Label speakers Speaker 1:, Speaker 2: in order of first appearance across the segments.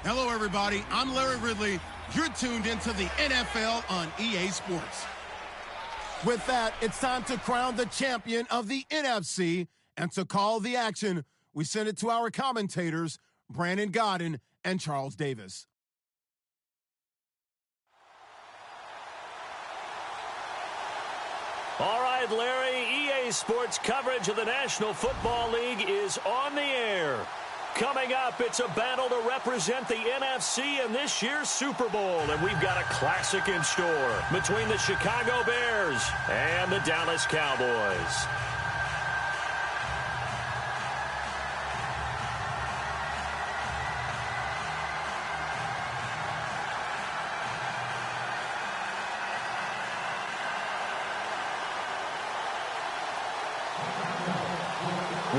Speaker 1: Hello, everybody. I'm Larry Ridley. You're tuned into the NFL on EA Sports.
Speaker 2: With that, it's time to crown the champion of the NFC, and to call the action, we send it to our commentators, Brandon Godden and Charles Davis.
Speaker 3: All right, Larry, EA Sports coverage of the National Football League is on the air. Coming up, it's a battle to represent the NFC in this year's Super Bowl, and we've got a classic in store between the Chicago Bears and the Dallas Cowboys.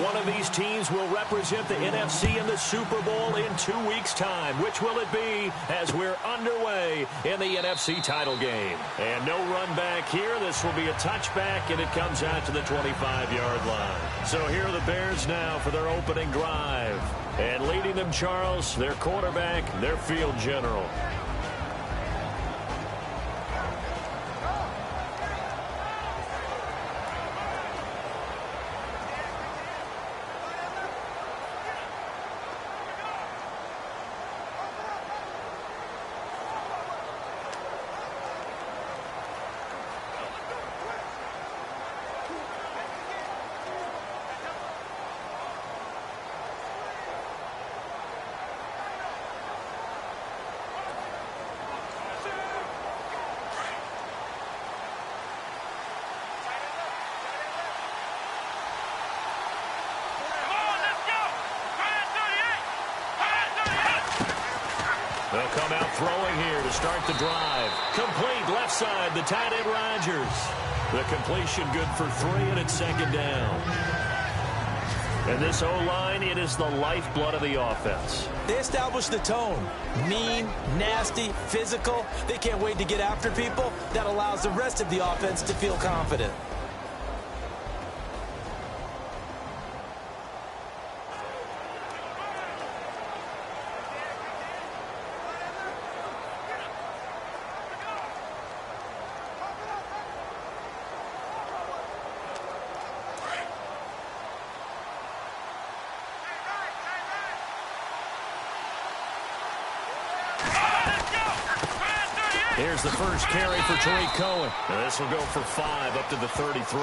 Speaker 3: One of these teams will represent the NFC in the Super Bowl in 2 weeks' time. Which will it be as we're underway in the NFC title game? And no run back here. This will be a touchback, and it comes out to the 25-yard line. So here are the Bears now for their opening drive. And leading them, Charles, their quarterback, their field general. They'll come out throwing here to start the drive. Complete left side, the tight end Rodgers. The completion good for 3, and it's second down. And this O-line, it is the lifeblood of the offense.
Speaker 4: They establish the tone. Mean, nasty, physical. They can't wait to get after people. That allows the rest of the offense to feel confident.
Speaker 3: Here's the first carry for Tariq Cohen. And this will go for 5 up to the 33.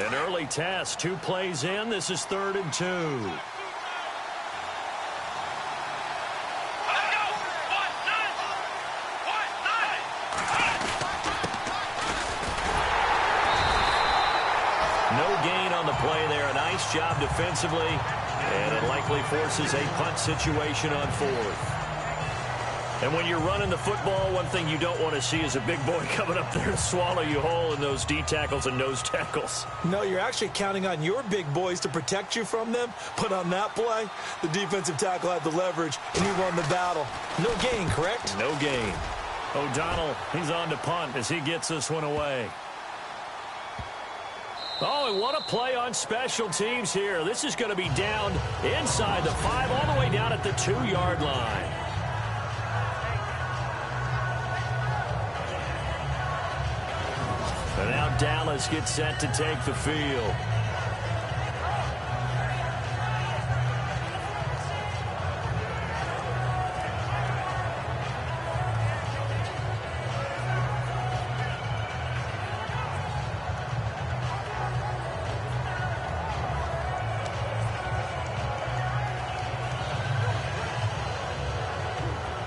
Speaker 3: An early test, 2 plays in. This is 3rd and 2. Play there, a nice job defensively, and it likely forces a punt situation on 4th. And when you're running the football, one thing you don't want to see is a big boy coming up there and swallow you whole in those D tackles and nose tackles.
Speaker 4: No, you're actually counting on your big boys to protect you from them, but on that play, the defensive tackle had the leverage, and he won the battle. No gain, correct?
Speaker 3: No gain. O'Donnell, he's on to punt as he gets this one away. Oh, and what a play on special teams here. This is going to be down inside the 5, all the way down at the 2-yard line. And now Dallas gets set to take the field.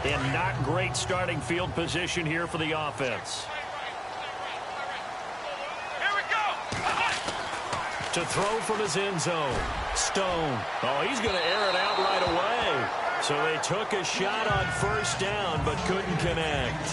Speaker 3: And not great starting field position here for the offense.
Speaker 5: Here we go.
Speaker 3: To throw from his end zone. Stone. Oh, he's going to air it out right away. So they took a shot on 1st down, but couldn't connect.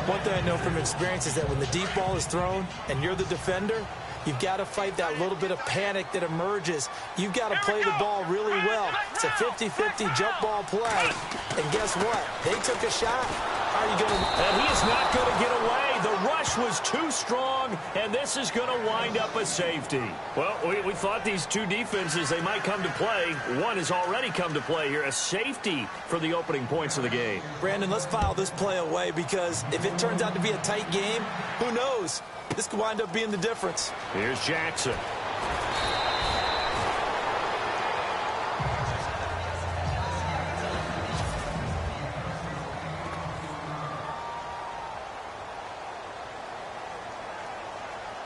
Speaker 4: One thing I know from experience is that when the deep ball is thrown and you're the defender, you've got to fight that little bit of panic that emerges. You've got to play the ball really well. It's a 50-50 jump ball play. And guess what? They took a shot. How are you going to...
Speaker 3: And he is not going to get away. The rush was too strong, and this is going to wind up a safety. Well, we thought these two defenses, they might come to play. One has already come to play here, a safety for the opening points of the game.
Speaker 4: Brandon, let's file this play away because if it turns out to be a tight game, who knows? This could wind up being the difference.
Speaker 3: Here's Jackson.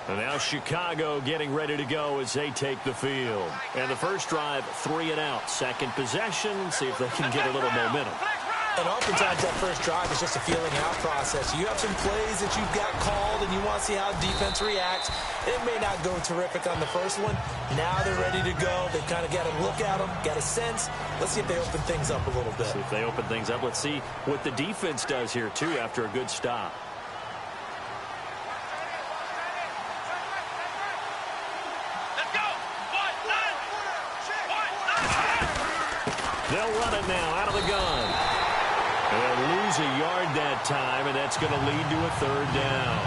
Speaker 3: And now Chicago getting ready to go as they take the field. And the first drive, 3 and out. Second possession, see if they can get a little momentum.
Speaker 4: And oftentimes that first drive is just a feeling out process. You have some plays that you've got called and you want to see how defense reacts. It may not go terrific on the first one. Now they're ready to go. They've kind of got to look at them, got a sense. Let's see if they open things up a little bit.
Speaker 3: See if they open things up. Let's see what the defense does here, too, after a good stop. They'll run it now out of the gun. They'll lose a yard that time, and that's going to lead to a third down.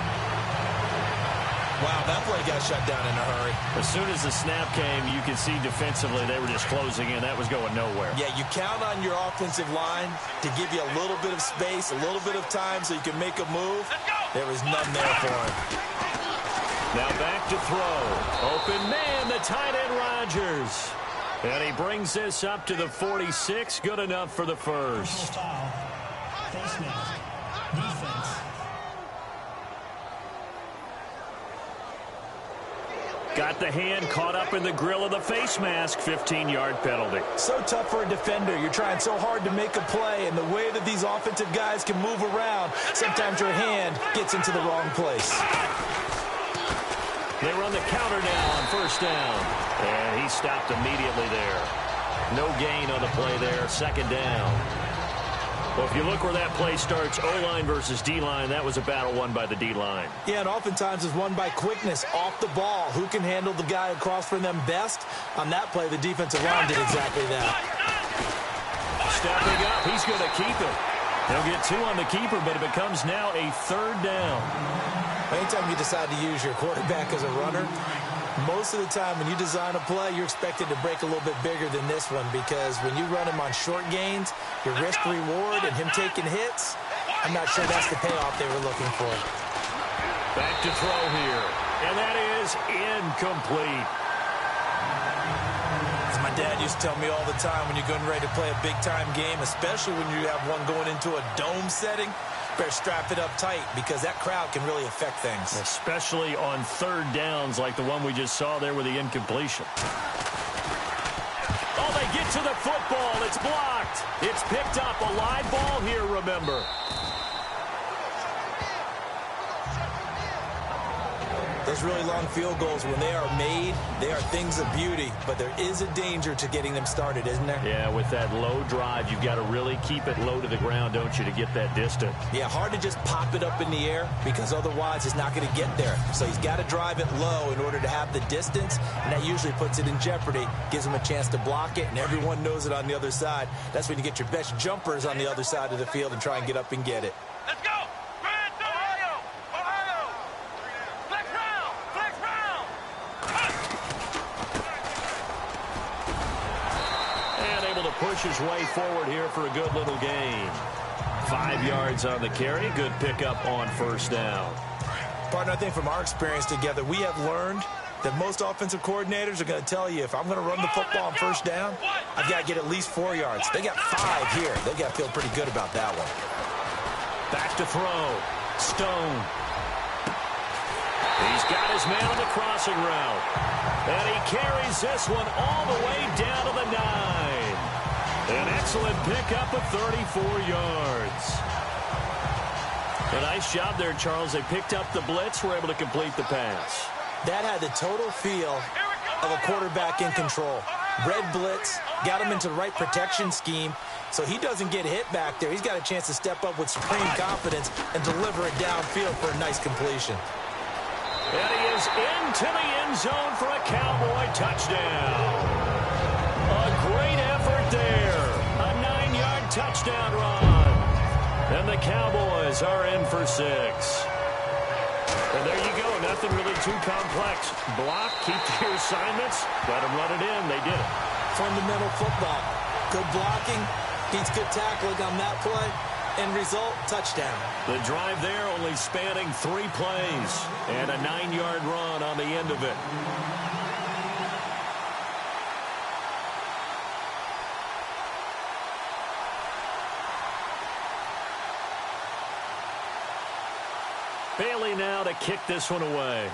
Speaker 4: Wow, that play got shut down in a hurry.
Speaker 3: As soon as the snap came, you could see defensively they were just closing in. That was going nowhere.
Speaker 4: Yeah, you count on your offensive line to give you a little bit of space, a little bit of time so you can make a move. There was none there for him.
Speaker 3: Now back to throw. Open man, the tight end Rodgers. And he brings this up to the 46. Good enough for the first.
Speaker 5: Face mask. Defense.
Speaker 3: Got the hand caught up in the grill of the face mask. 15-yard penalty.
Speaker 4: So tough for a defender. You're trying so hard to make a play, and the way that these offensive guys can move around, sometimes your hand gets into the wrong place.
Speaker 3: They run the counter now on first down. And he stopped immediately there. No gain on the play there. Second down. Well, if you look where that play starts, O-line versus D-line, that was a battle won by the D-line.
Speaker 4: Yeah, and oftentimes it's won by quickness off the ball. Who can handle the guy across from them best? On that play, the defensive line did exactly that.
Speaker 3: Stepping up, he's going to keep it. He'll get 2 on the keeper, but it becomes now a third down.
Speaker 4: Anytime you decide to use your quarterback as a runner, most of the time when you design a play, you're expected to break a little bit bigger than this one because when you run him on short gains, your risk reward and him taking hits, I'm not sure that's the payoff they were looking for.
Speaker 3: Back to throw here, and that is incomplete.
Speaker 4: As my dad used to tell me all the time, when you're getting ready to play a big-time game, especially when you have one going into a dome setting, better strap it up tight because that crowd can really affect things.
Speaker 3: Especially on third downs like the one we just saw there with the incompletion. Oh, they get to the football. It's blocked. It's picked up. A live ball here, remember.
Speaker 4: Those really long field goals, when they are made, they are things of beauty. But there is a danger to getting them started, isn't there?
Speaker 3: Yeah, with that low drive, you've got to really keep it low to the ground, don't you, to get that distance.
Speaker 4: Yeah, hard to just pop it up in the air because otherwise it's not going to get there. So he's got to drive it low in order to have the distance, and that usually puts it in jeopardy, gives him a chance to block it, and everyone knows it on the other side. That's when you get your best jumpers on the other side of the field and try and get up and get it.
Speaker 6: Let's go!
Speaker 3: Push his way forward here for a good little gain. 5 yards on the carry. Good pickup on first down.
Speaker 4: Partner, I think from our experience together, we have learned that most offensive coordinators are going to tell you, if I'm going to run the football on first down, I've got to get at least 4 yards. They got 5 here. They got to feel pretty good about that one.
Speaker 3: Back to throw. Stone. He's got his man on the crossing route. And he carries this one all the way down to the 9. An excellent pickup of 34 yards. A nice job there, Charles. They picked up the blitz, were able to complete the pass.
Speaker 4: That had the total feel of a quarterback in control. Red blitz, got him into the right protection scheme, so he doesn't get hit back there. He's got a chance to step up with supreme confidence and deliver it downfield for a nice completion.
Speaker 3: And he is into the end zone for a Cowboy touchdown. A great effort there. A 9-yard touchdown run. And the the Cowboys are in for 6. And there you go. Nothing really too complex. Block, keep to your assignments, let them run it in. They did it.
Speaker 4: Fundamental football. Good blocking, beats good tackling on that play. End result, touchdown.
Speaker 3: The drive there only spanning 3 plays and a 9-yard run on the end of it. Bailey now to kick this one away.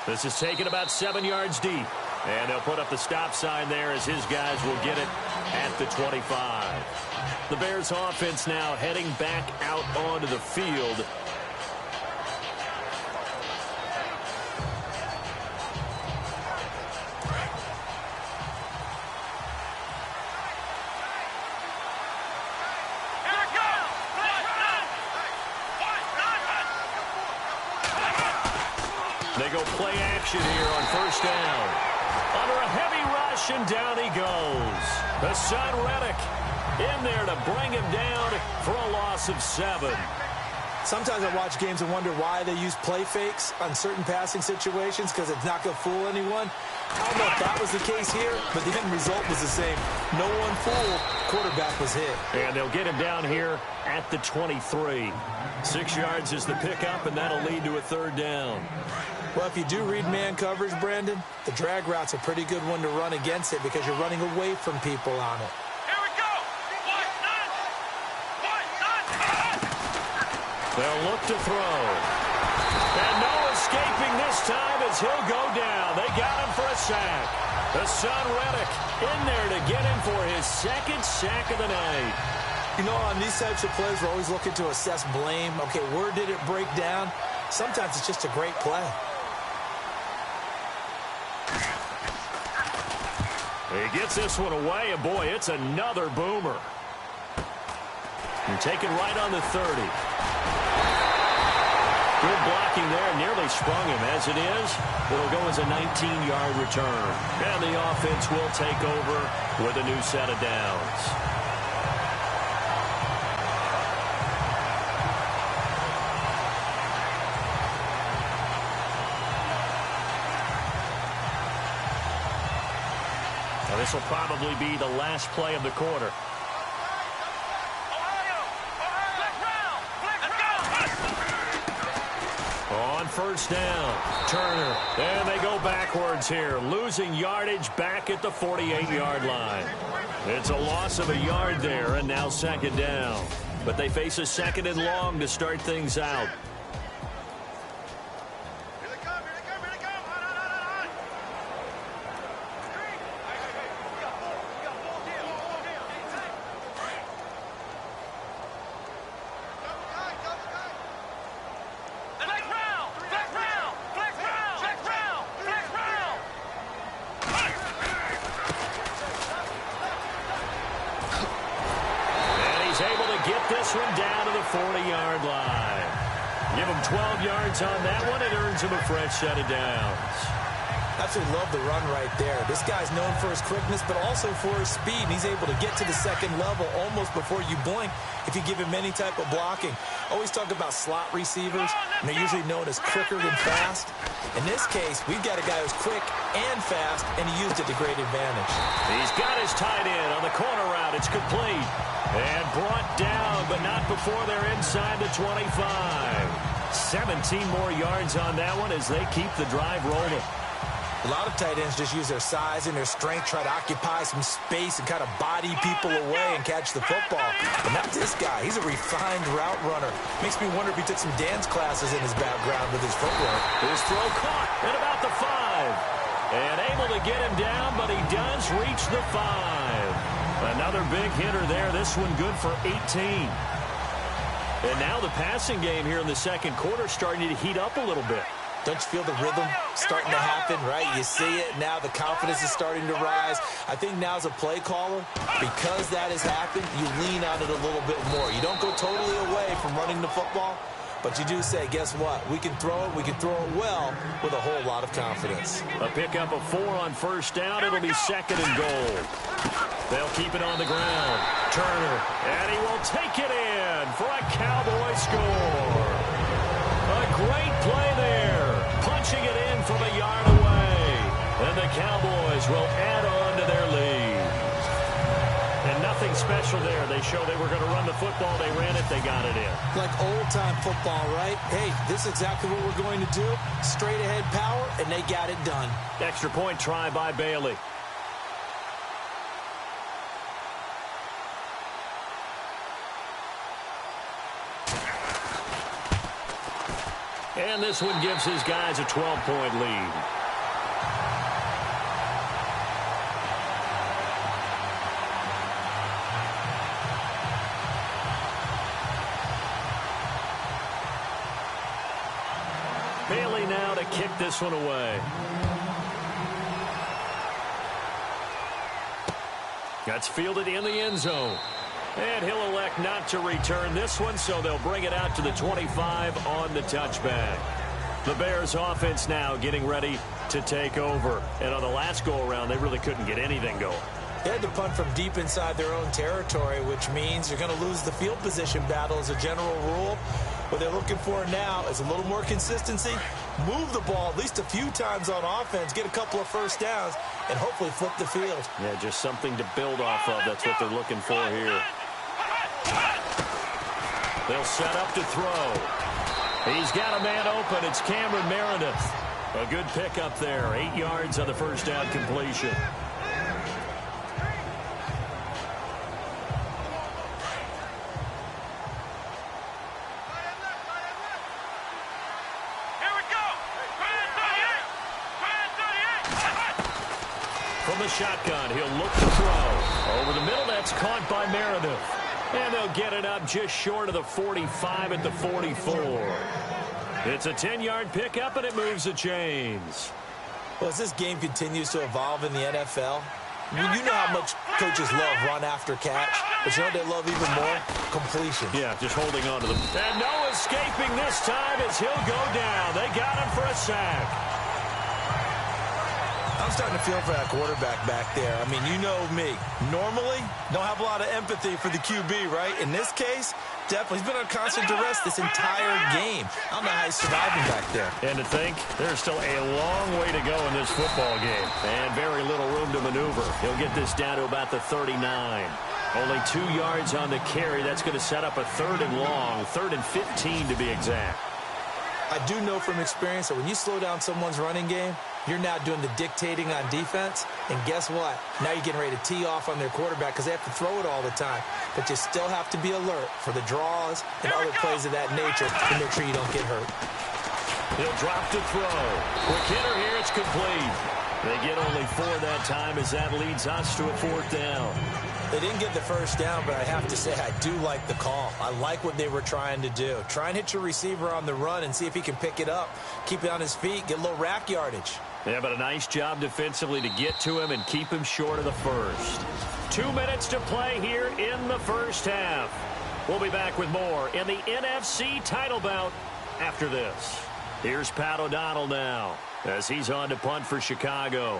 Speaker 3: This is taken about 7 yards deep. And they'll put up the stop sign there as his guys will get it at the 25. The Bears offense now heading back out onto the field. They go play action here on first down. Under a heavy rush, and down he goes. Hassan Reddick in there to bring him down for a loss of 7.
Speaker 4: Sometimes I watch games and wonder why they use play fakes on certain passing situations, because it's not going to fool anyone. I don't know if that was the case here, but the end result was the same. No one fooled. Quarterback was hit.
Speaker 3: And they'll get him down here at the 23. 6 yards is the pickup, and that'll lead to a third down.
Speaker 4: Well, if you do read man coverage, Brandon, the drag route's a pretty good one to run against it because you're running away from people on it.
Speaker 6: Here we go.
Speaker 3: They'll look to throw. And no escaping this time as he'll go down. They got him for a sack. Hassan Reddick in there to get him for his 2nd sack of the night.
Speaker 4: You know, on these types of plays, we're always looking to assess blame. Okay, where did it break down? Sometimes it's just a great play.
Speaker 3: He gets this one away, and boy, it's another boomer. And taken right on the 30. Good blocking there, nearly sprung him. As it is, it'll go as a 19-yard return. And the offense will take over with a new set of downs. This will probably be the last play of the quarter. On first down, Turner. And they go backwards here, losing yardage back at the 48-yard line. It's a loss of a yard there, and now 2nd down. But they face a 2nd and long to start things out. This one down to the 40-yard line. Give him 12 yards on that one. It earns him a fresh set of downs.
Speaker 4: Absolutely love the run right there. This guy's known for his quickness, but also for his speed. And he's able to get to the 2nd level almost before you blink if you give him any type of blocking. Always talk about slot receivers, and they're usually known as quicker than fast. In this case, we've got a guy who's quick and fast, and he used it to great advantage.
Speaker 3: He's got his tight end on the corner route. It's complete. And brought down, but not before they're inside the 25. 17 more yards on that one as they keep the drive rolling.
Speaker 4: A lot of tight ends just use their size and their strength, try to occupy some space and kind of body people away and catch the football. But not this guy. He's a refined route runner. Makes me wonder if he took some dance classes in his background with his footwork.
Speaker 3: His throw caught at about the 5. And able to get him down, but he does reach the 5. Another big hitter there. This one good for 18. And now the passing game here in the 2nd quarter starting to heat up a little bit.
Speaker 4: Don't you feel the rhythm starting to happen, right? You see it. Now the confidence is starting to rise. I think now as a play caller, because that has happened, you lean on it a little bit more. You don't go totally away from running the football, but you do say, guess what? We can throw it. We can throw it well with a whole lot of confidence.
Speaker 3: A pickup of 4 on first down. It'll be 2nd and goal. They'll keep it on the ground. Turner, and he will take it in for a Cowboy score. A great play there, punching it in from a yard away. And the Cowboys will add on to their lead. And nothing special there. They showed they were going to run the football. They ran it. They got it in.
Speaker 4: Like old-time football, right? Hey, this is exactly what we're going to do. Straight-ahead power, and they got it done.
Speaker 3: Extra point try by Bailey. And this one gives his guys a 12-point lead. Bailey now to kick this one away. That's fielded in the end zone. And he'll elect not to return this one, so they'll bring it out to the 25 on the touchback. The Bears offense now getting ready to take over. And on the last go-around, they really couldn't get anything going.
Speaker 4: They had to punt from deep inside their own territory, which means you're going to lose the field position battle as a general rule. What they're looking for now is a little more consistency, move the ball at least a few times on offense, get a couple of first downs, and hopefully flip the field.
Speaker 3: Yeah, just something to build off of. That's what they're looking for here. They'll set up to throw. He's got a man open. It's Cameron Meredith. A good pickup there. 8 yards on the first down completion. From the shotgun, he'll look to throw. Over the middle, that's caught by Meredith. And they'll get it up just short of the 45 at the 44. It's a 10-yard pickup, and it moves the chains.
Speaker 4: Well, as this game continues to evolve in the NFL, you know how much coaches love run after catch, but you know what they love even more? Completion.
Speaker 3: Yeah, just holding on to them. And no escaping this time as he'll go down. They got him for a sack.
Speaker 4: I'm starting to feel for that quarterback back there. I mean, you know me. Normally, don't have a lot of empathy for the QB, right? In this case, definitely. He's been on constant duress this entire game. I don't know how he's surviving back there.
Speaker 3: And to think, there's still a long way to go in this football game. And very little room to maneuver. He'll get this down to about the 39. Only 2 yards on the carry. That's going to set up a 3rd and long. 3rd and 15 to be exact.
Speaker 4: I do know from experience that when you slow down someone's running game, you're now doing the dictating on defense. And guess what? Now you're getting ready to tee off on their quarterback because they have to throw it all the time. But you still have to be alert for the draws and other plays of that nature to make sure you don't get hurt.
Speaker 3: He'll drop to throw. Quick hitter here. It's complete. They get only 4 that time as that leads us to a 4th down.
Speaker 4: They didn't get the first down, but I have to say I do like the call. I like what they were trying to do. Try and hit your receiver on the run and see if he can pick it up. Keep it on his feet. Get a little rack yardage.
Speaker 3: Yeah, but a nice job defensively to get to him and keep him short of the first. 2 minutes to play here in the first half. We'll be back with more in the NFC title bout after this. Here's Pat O'Donnell now as he's on to punt for Chicago.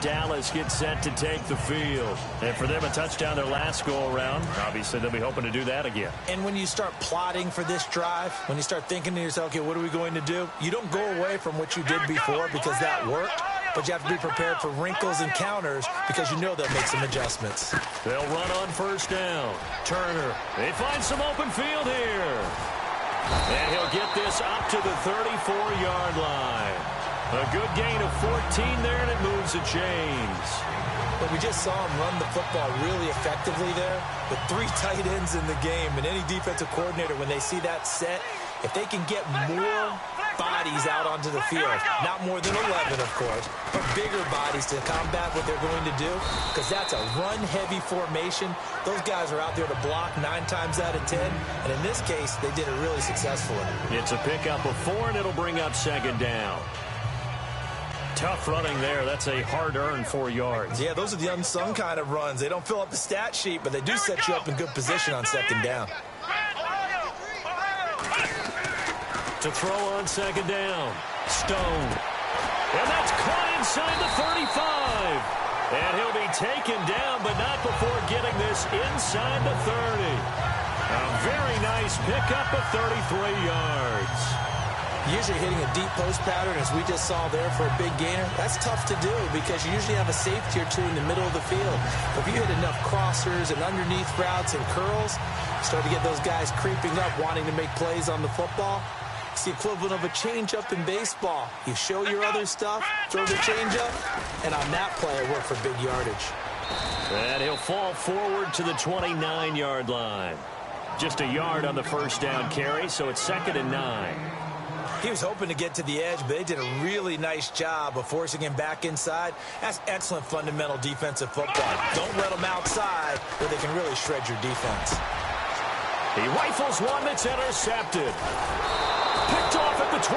Speaker 3: Dallas gets set to take the field. And for them, a touchdown their last go-around. Obviously, they'll be hoping to do that again.
Speaker 4: And when you start plotting for this drive, when you start thinking to yourself, okay, what are we going to do? You don't go away from what you did before because that worked, but you have to be prepared for wrinkles and counters because you know they'll make some adjustments.
Speaker 3: They'll run on first down. Turner, they find some open field here. And he'll get this up to the 34-yard line. A good gain of 14 there, and it moves the chains.
Speaker 4: But we just saw him run the football really effectively there with 3 tight ends in the game. And any defensive coordinator, when they see that set, if they can get more bodies out onto the field, not more than 11, of course, but bigger bodies to combat what they're going to do, because that's a run-heavy formation. Those guys are out there to block 9 times out of 10, and in this case, they did it really successfully.
Speaker 3: It's a pickup of 4, and it'll bring up 2nd down. Tough running there. That's a hard-earned 4 yards.
Speaker 4: Yeah, those are the unsung kind of runs. They don't fill up the stat sheet, but they do set you up in good position on second down.
Speaker 3: To throw on second down. Stone. And that's caught inside the 35. And he'll be taken down, but not before getting this inside the 30. A very nice pickup of 33 yards.
Speaker 4: Usually hitting a deep post pattern, as we just saw there for a big gainer, that's tough to do because you usually have a safety or two in the middle of the field. But if you hit enough crossers and underneath routes and curls, start to get those guys creeping up, wanting to make plays on the football. It's the equivalent of a change-up in baseball. You show your other stuff, throw the change-up, and on that play, it worked for big yardage.
Speaker 3: And he'll fall forward to the 29-yard line. Just a yard on the first down carry, so it's 2nd and 9.
Speaker 4: He was hoping to get to the edge, but they did a really nice job of forcing him back inside. That's excellent fundamental defensive football. Don't let them outside where they can really shred your defense.
Speaker 3: He rifles one that's intercepted. Picked off at the 12.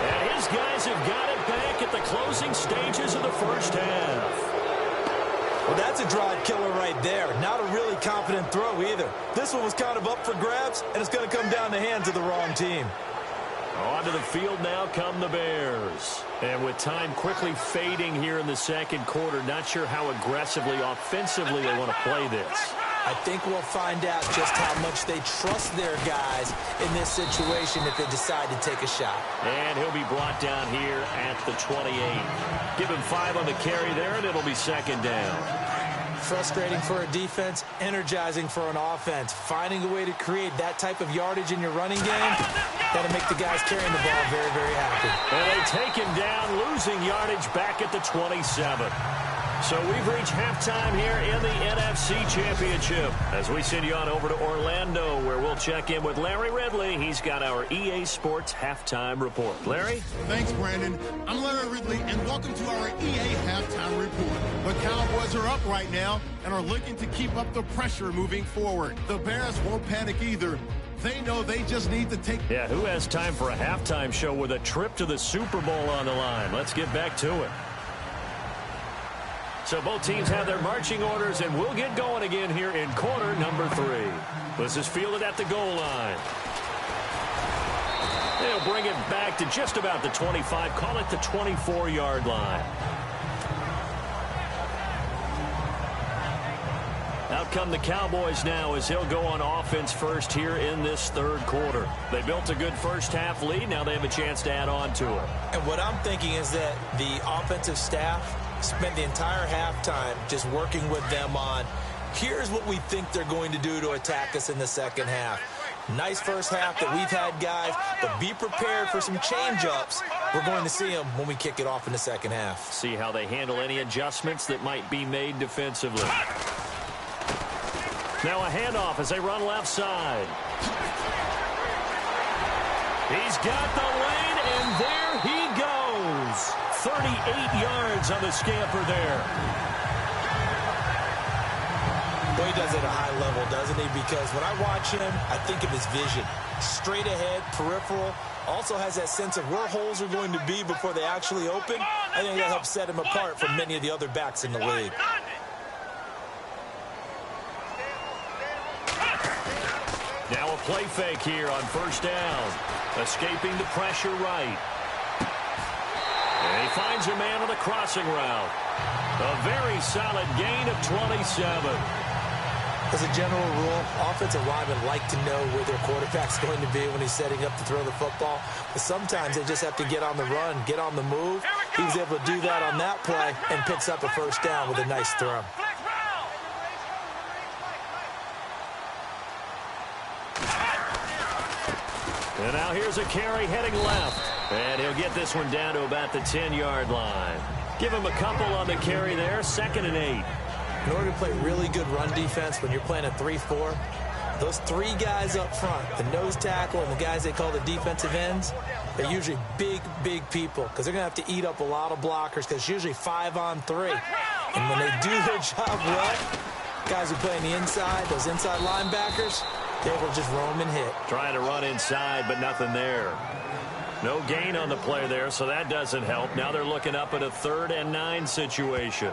Speaker 3: And his guys have got it back at the closing stages of the first half.
Speaker 4: Well, that's a drive killer right there. Not a really confident throw either. This one was kind of up for grabs, and it's going to come down the hands of the wrong team.
Speaker 3: Onto the field now come the Bears. And with time quickly fading here in the second quarter, not sure how aggressively, offensively they want to play this.
Speaker 4: I think we'll find out just how much they trust their guys in this situation if they decide to take a shot.
Speaker 3: And he'll be brought down here at the 28. Give him 5 on the carry there, and it'll be 2nd down.
Speaker 4: Frustrating for a defense, energizing for an offense. Finding a way to create that type of yardage in your running game, that'll make the guys carrying the ball very, very happy.
Speaker 3: And they take him down, losing yardage back at the 27. So we've reached halftime here in the NFC Championship as we send you on over to Orlando, where we'll check in with Larry Ridley. He's got our EA Sports halftime report. Larry?
Speaker 2: Thanks, Brandon. I'm Larry Ridley, and welcome to our EA halftime report. The Cowboys are up right now and are looking to keep up the pressure moving forward. The Bears won't panic either. They know they just need to take...
Speaker 3: Yeah, who has time for a halftime show with a trip to the Super Bowl on the line? Let's get back to it. So both teams have their marching orders, and we'll get going again here in quarter number 3. This is fielded at the goal line. They'll bring it back to just about the 25, call it the 24-yard line. Out come the Cowboys now as he'll go on offense first here in this third quarter. They built a good first half lead. Now they have a chance to add on to it.
Speaker 4: And what I'm thinking is that the offensive staff spent the entire halftime just working with them on, here's what we think they're going to do to attack us in the second half. Nice first half that we've had, guys, but be prepared for some change-ups. We're going to see them when we kick it off in the second half.
Speaker 3: See how they handle any adjustments that might be made defensively. Now a handoff as they run left side. He's got the lane, and there he goes. 38 yards on the scamper there.
Speaker 4: Well, he does it at a high level, doesn't he? Because when I watch him, I think of his vision. Straight ahead, peripheral. Also has that sense of where holes are going to be before they actually open. I think that helps set him apart from many of the other backs in the league.
Speaker 3: Now a play fake here on first down. Escaping the pressure right. And he finds a man on the crossing route. A very solid gain of 27.
Speaker 4: As a general rule, offensive linemen like to know where their quarterback's going to be when he's setting up to throw the football. But sometimes they just have to get on the run, get on the move. He was able to do that on that play and picks up a first down with a nice throw.
Speaker 3: And now here's a carry heading left. And he'll get this one down to about the 10-yard line. Give him a couple on the carry there, 2nd and 8.
Speaker 4: In order to play really good run defense when you're playing a 3-4, those 3 guys up front, the nose tackle and the guys they call the defensive ends, they're usually big, big people because they're going to have to eat up a lot of blockers because it's usually 5 on 3. And when they do their job well, guys who play on the inside, those inside linebackers, they will just roam and hit.
Speaker 3: Trying to run inside, but nothing there. No gain on the play there, so that doesn't help. Now they're looking up at a 3rd and 9 situation.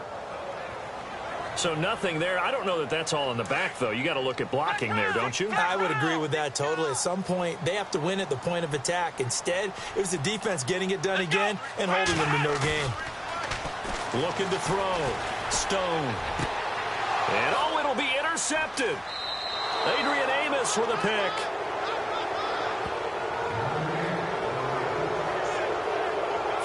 Speaker 3: So nothing there. I don't know that that's all in the back, though. You got to look at blocking there, don't you?
Speaker 4: I would agree with that totally. At some point, they have to win at the point of attack. Instead, it was the defense getting it done again and holding them to no gain.
Speaker 3: Looking to throw. Stone. And, oh, it'll be intercepted. Adrian Amos with a pick.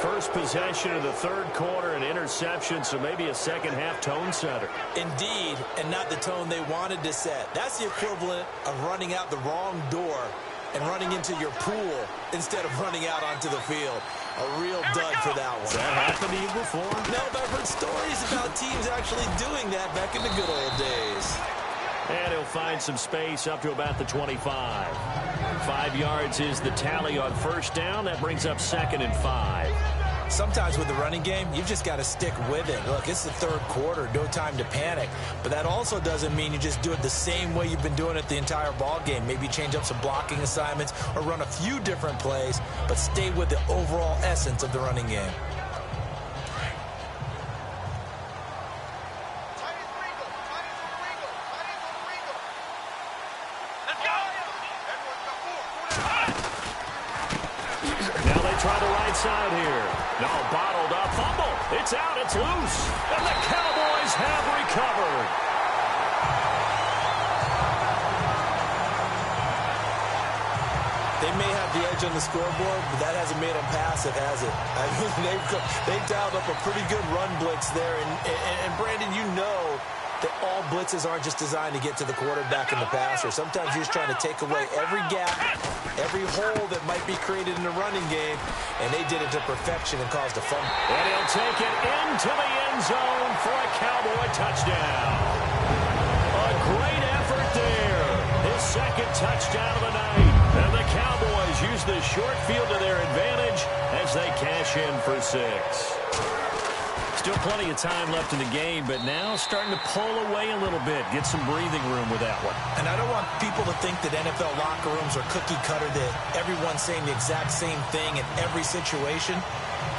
Speaker 3: First possession of the 3rd quarter, an interception, so maybe a second-half tone setter.
Speaker 4: Indeed, and not the tone they wanted to set. That's the equivalent of running out the wrong door and running into your pool instead of running out onto the field. A real dud for that one.
Speaker 3: Has that happened to you before?
Speaker 4: No, but I've heard stories about teams actually doing that back in the good old days.
Speaker 3: And he'll find some space up to about the 25. 5 yards is the tally on first down. That brings up 2nd and 5.
Speaker 4: Sometimes with the running game, you've just got to stick with it. Look, it's the 3rd quarter, no time to panic. But that also doesn't mean you just do it the same way you've been doing it the entire ball game. Maybe change up some blocking assignments or run a few different plays, but stay with the overall essence of the running game.
Speaker 3: Try the right side here. No, bottled up. Fumble. It's out. It's loose. And the Cowboys have recovered.
Speaker 4: They may have the edge on the scoreboard, but that hasn't made them passive, has it? I mean, they've dialed up a pretty good run blitz there. And Brandon, you know that all blitzes aren't just designed to get to the quarterback and the passer. Sometimes you're just trying to take away every gap, every hole that might be created in the running game, and they did it to perfection and caused a fumble.
Speaker 3: And he'll take it into the end zone for a Cowboy touchdown. A great effort there. His 2nd touchdown of the night. And the Cowboys use the short field to their advantage as they cash in for 6. Still plenty of time left in the game, but now starting to pull away a little bit, get some breathing room with that one.
Speaker 4: And I don't want people to think that NFL locker rooms are cookie cutter, that everyone's saying the exact same thing in every situation.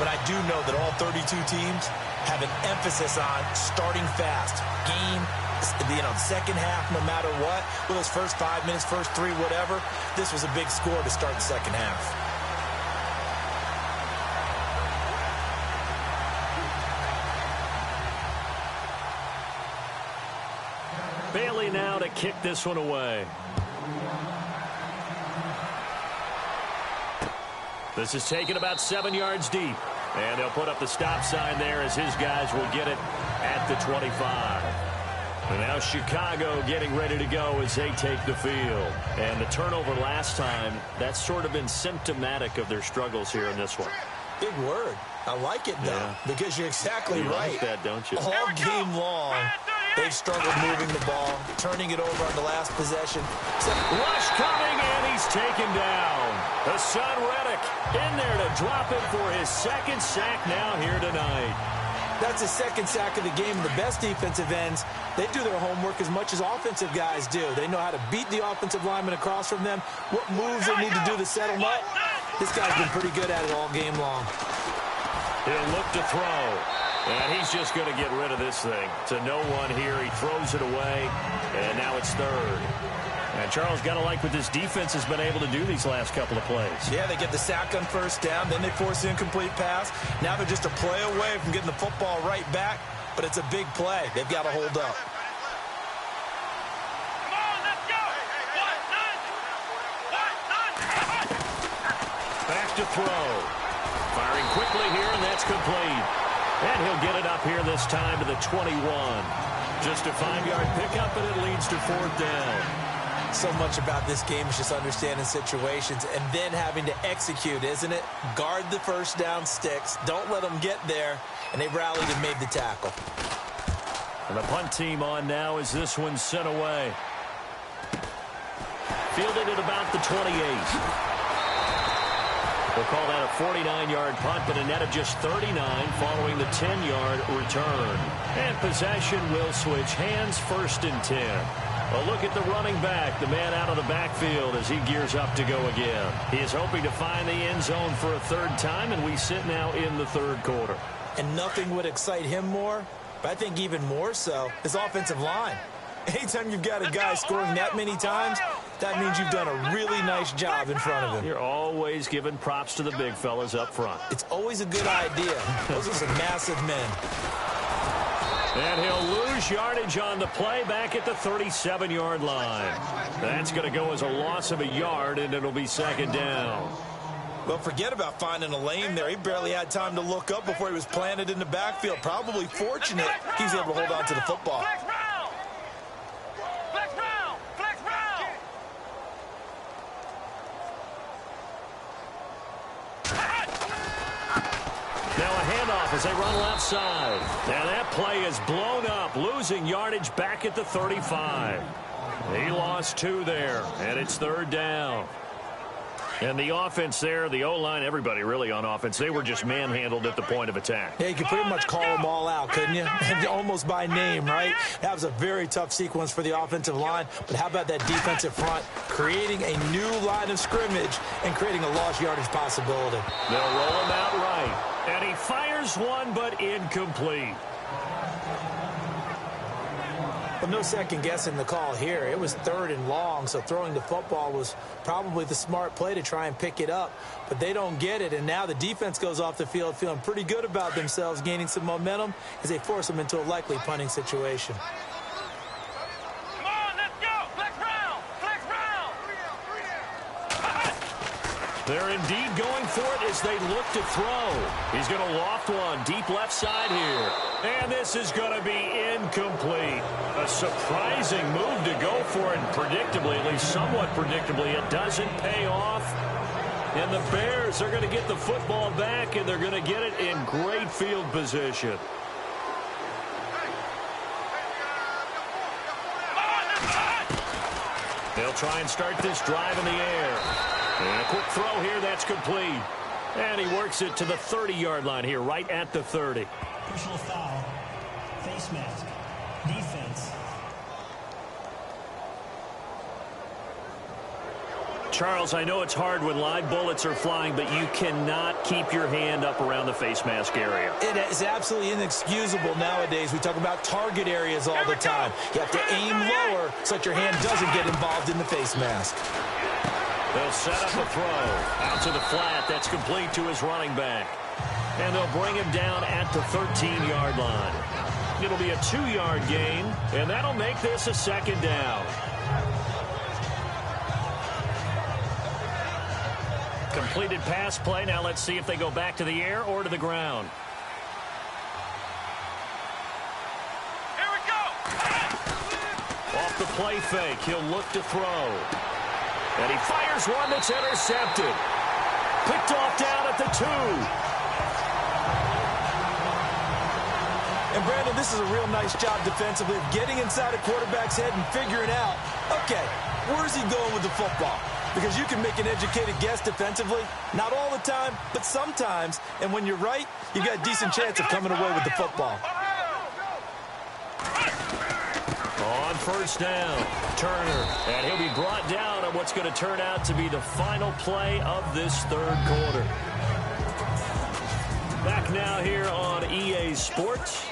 Speaker 4: But I do know that all 32 teams have an emphasis on starting fast. Game, the second half, no matter what. With those first 5 minutes, first 3, whatever. This was a big score to start the second half.
Speaker 3: Bailey now to kick this one away. This is taken about 7 yards deep. And he'll put up the stop sign there as his guys will get it at the 25. And now Chicago getting ready to go as they take the field. And the turnover last time, that's sort of been symptomatic of their struggles here in this one.
Speaker 4: Big word. I like it, though, because you're exactly right.
Speaker 3: You like that, don't you?
Speaker 4: All game long, they've struggled moving the ball, turning it over on the last possession.
Speaker 3: Rush coming, and he's taken down. Hassan Reddick in there to drop it for his 2nd sack now here tonight.
Speaker 4: That's his 2nd sack of the game. The best defensive ends, they do their homework as much as offensive guys do. They know how to beat the offensive lineman across from them, what moves they need to do to set them up. This guy's been pretty good at it all game long.
Speaker 3: He'll look to throw. And he's just going to get rid of this thing. To no one here. He throws it away. And now it's 3rd. And Charles, got to like what this defense has been able to do these last couple of plays.
Speaker 4: Yeah, they get the sack on first down. Then they force the incomplete pass. Now they're just a play away from getting the football right back. But it's a big play. They've got to hold up.
Speaker 3: Back to throw. Firing quickly here, and that's complete. And he'll get it up here this time to the 21. Just a 5-yard pickup, and it leads to 4th down.
Speaker 4: So much about this game is just understanding situations and then having to execute, isn't it? Guard the first down sticks. Don't let them get there. And they rallied and made the tackle.
Speaker 3: And the punt team on now as this one's sent away. Fielded at about the 28. We'll call that a 49-yard punt, but a net of just 39 following the 10-yard return. And possession will switch hands, 1st and 10. A look at the running back, the man out of the backfield as he gears up to go again. He is hoping to find the end zone for a third time, and we sit now in the third quarter.
Speaker 4: And nothing would excite him more, but I think even more so, his offensive line. Anytime you've got a guy scoring that many times, that means you've done a really nice job in front of him.
Speaker 3: You're always giving props to the big fellas up front.
Speaker 4: It's always a good idea. Those are some massive men.
Speaker 3: And he'll lose yardage on the play back at the 37-yard line. That's going to go as a loss of a yard, and it'll be second down.
Speaker 4: Well, forget about finding a lane there. He barely had time to look up before he was planted in the backfield. Probably fortunate he was able to hold on to the football. As they run left side. And that play is blown up, losing yardage back at the 35. He lost 2 there, and it's third down. And the offense there, the O-line, everybody really on offense, they were just manhandled at the point of attack. Yeah, you could pretty much call them all out, couldn't you? Almost by name, right? That was a very tough sequence for the offensive line. But how about that defensive front creating a new line of scrimmage and creating a lost yardage possibility?
Speaker 3: They'll roll him out right. And he fires one, but incomplete.
Speaker 4: Well, no second guessing the call here. It was third and long, so throwing the football was probably the smart play to try and pick it up. But they don't get it, and now the defense goes off the field feeling pretty good about themselves, gaining some momentum as they force them into a likely punting situation.
Speaker 3: They're indeed going for it as they look to throw. He's going to loft one deep left side here. And this is going to be incomplete. A surprising move to go for it, and predictably, at least somewhat predictably, it doesn't pay off. And the Bears are going to get the football back, and they're going to get it in great field position. They'll try and start this drive in the air. And a quick throw here, that's complete. And he works it to the 30-yard line here, right at the 30.
Speaker 5: Personal foul, face mask, defense.
Speaker 3: Charles, I know it's hard when live bullets are flying, but you cannot keep your hand up around the face mask area.
Speaker 4: It is absolutely inexcusable nowadays. We talk about target areas all the time. You have to aim lower so that your hand doesn't get involved in the face mask.
Speaker 3: They'll set up a throw out to the flat. That's complete to his running back. And they'll bring him down at the 13-yard line. It'll be a 2-yard gain, and that'll make this a second down. Completed pass play. Now let's see if they go back to the air or to the ground.
Speaker 6: Here we go.
Speaker 3: Off the play fake, he'll look to throw. And he fires one that's intercepted. Picked off down at the 2.
Speaker 4: And, Brandon, this is a real nice job defensively of getting inside a quarterback's head and figuring out, okay, where's he going with the football? Because you can make an educated guess defensively. Not all the time, but sometimes. And when you're right, you got a decent chance of coming away with the football.
Speaker 3: On first down, Turner, and he'll be brought down on what's going to turn out to be the final play of this third quarter. Back now here on EA Sports.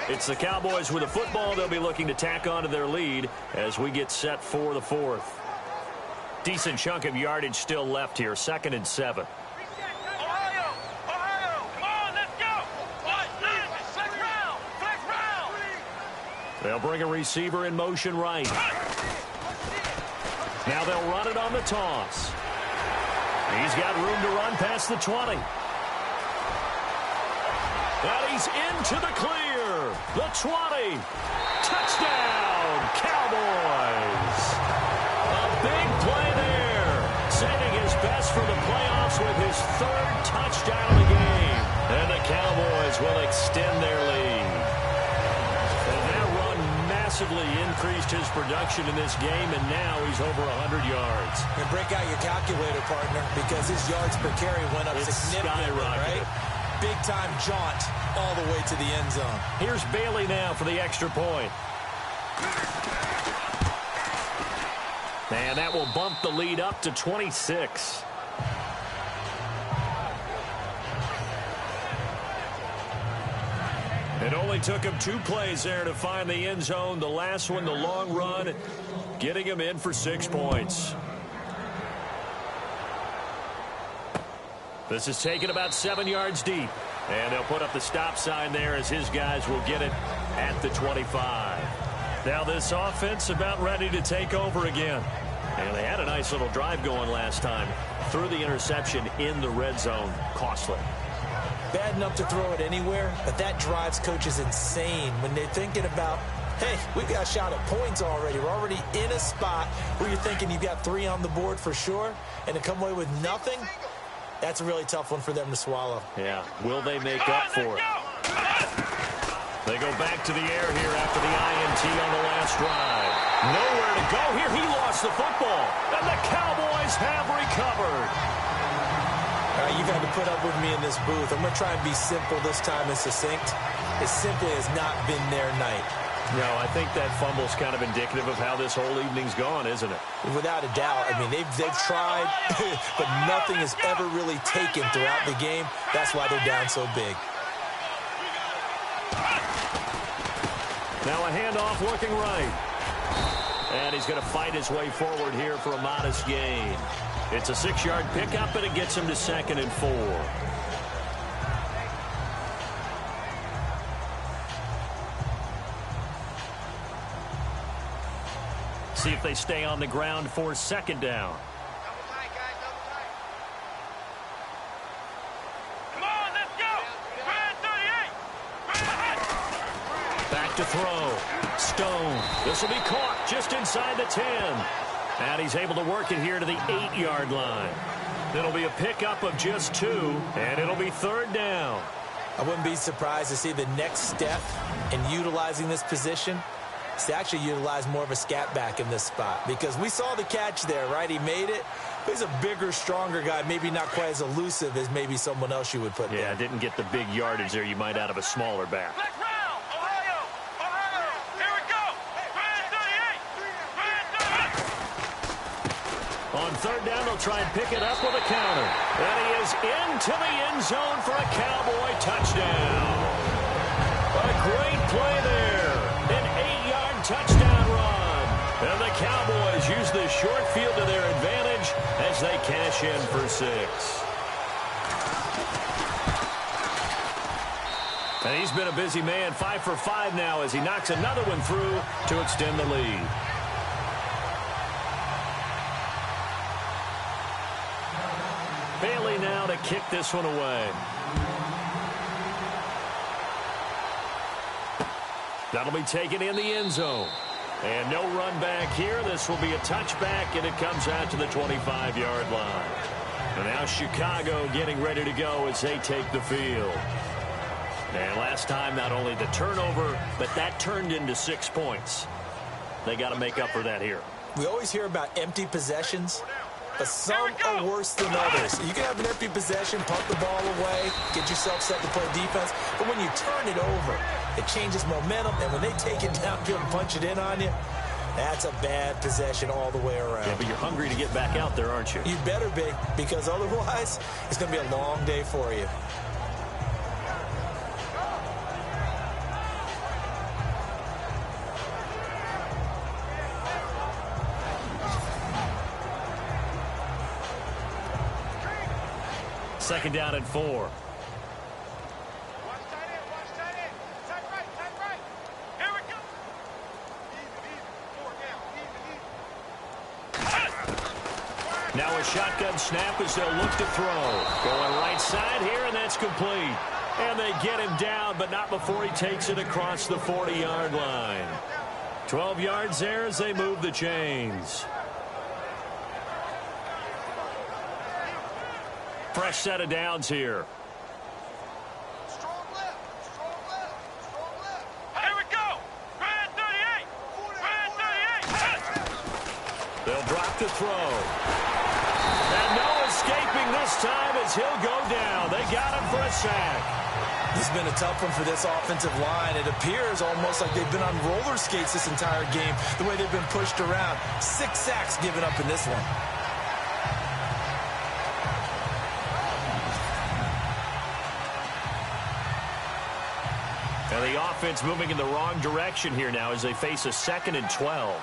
Speaker 3: It's the Cowboys with the football. They'll be looking to tack onto their lead as we get set for the fourth. Decent chunk of yardage still left here, 2nd and 7. They'll bring a receiver in motion right. Now they'll run it on the toss. He's got room to run past the 20. And he's into the clear. The 20. Touchdown, Cowboys. A big play there. Saving his best for the playoffs with his 3rd touchdown of the game. And the Cowboys will extend their lead. Massively increased his production in this game, and now he's over 100 yards.
Speaker 4: And break out your calculator, partner, because his yards per carry went up significantly, right? Big-time jaunt all the way to the end zone.
Speaker 3: Here's Bailey now for the extra point. And that will bump the lead up to 26. It only took him 2 plays there to find the end zone. The last one, the long run, getting him in for 6 points. This is taken about 7 yards deep. And they'll put up the stop sign there as his guys will get it at the 25. Now this offense about ready to take over again. And they had a nice little drive going last time. Threw the interception in the red zone. Costly.
Speaker 4: Bad enough to throw it anywhere, but that drives coaches insane when they're thinking about, hey, we got a shot at points already. We're already in a spot where you're thinking you've got 3 on the board for sure, and to come away with nothing, that's a really tough one for them to swallow.
Speaker 3: Yeah. Will they make up for it? They go back to the air here after the INT on the last drive. Nowhere to go here. He lost the football, and the Cowboys have recovered.
Speaker 4: All right, you've had to put up with me in this booth. I'm going to try and be simple this time and succinct. It simply has not been their night.
Speaker 3: No, I think that fumble's kind of indicative of how this whole evening's gone, isn't it?
Speaker 4: Without a doubt. I mean, they've tried, but nothing has ever really taken throughout the game. That's why they're down so big.
Speaker 3: Now a handoff looking right. And he's going to fight his way forward here for a modest gain. It's a 6-yard pickup, and it gets him to 2nd and 4. See if they stay on the ground for 2nd down.
Speaker 6: Come on, let's go. Red 38.
Speaker 3: Back to throw. Stone. This will be caught just inside the 10. And he's able to work it here to the 8-yard line. It'll be a pickup of just 2, and it'll be 3rd down.
Speaker 4: I wouldn't be surprised to see the next step in utilizing this position is to actually utilize more of a scat back in this spot. Because we saw the catch there, right? He made it. He's a bigger, stronger guy, maybe not quite as elusive as maybe someone else you would put there.
Speaker 3: Yeah, didn't get the big yardage there you might out of a smaller back.
Speaker 6: Let's round. Ohio. Here we go. Red 38.
Speaker 3: On 3rd down, they'll try and pick it up with a counter. And he is into the end zone for a Cowboy touchdown. A great play there. An 8-yard touchdown run. And the Cowboys use this short field to their advantage as they cash in for 6. And he's been a busy man, 5 for 5 now as he knocks another one through to extend the lead. Bailey now to kick this one away. That'll be taken in the end zone. And no run back here. This will be a touchback, and it comes out to the 25-yard line. And now Chicago getting ready to go as they take the field. And last time, not only the turnover, but that turned into 6 points. They got to make up for that here.
Speaker 4: We always hear about empty possessions, but some are worse than others. You can have an empty possession, punt the ball away, get yourself set to play defense, but when you turn it over, it changes momentum, and when they take it downfield and punch it in on you, that's a bad possession all the way around.
Speaker 3: Yeah, but you're hungry to get back out there, aren't you?
Speaker 4: You better be, because otherwise, it's going to be a long day for you.
Speaker 3: Second down and 4.
Speaker 6: Watch tight end. Tight right. Here we go. Easy.
Speaker 3: Now a shotgun snap as they'll look to throw. Going right side here, and that's complete. And they get him down, but not before he takes it across the 40-yard line. 12 yards there as they move the chains. Fresh set of downs here.
Speaker 6: Strong left. Here we go. Red 38.
Speaker 3: They'll drop to throw. And no escaping this time as he'll go down. They got him for a sack.
Speaker 4: It's been a tough one for this offensive line. It appears almost like they've been on roller skates this entire game, the way they've been pushed around. 6 sacks given up in this one.
Speaker 3: And the offense moving in the wrong direction here now as they face a 2nd and 12.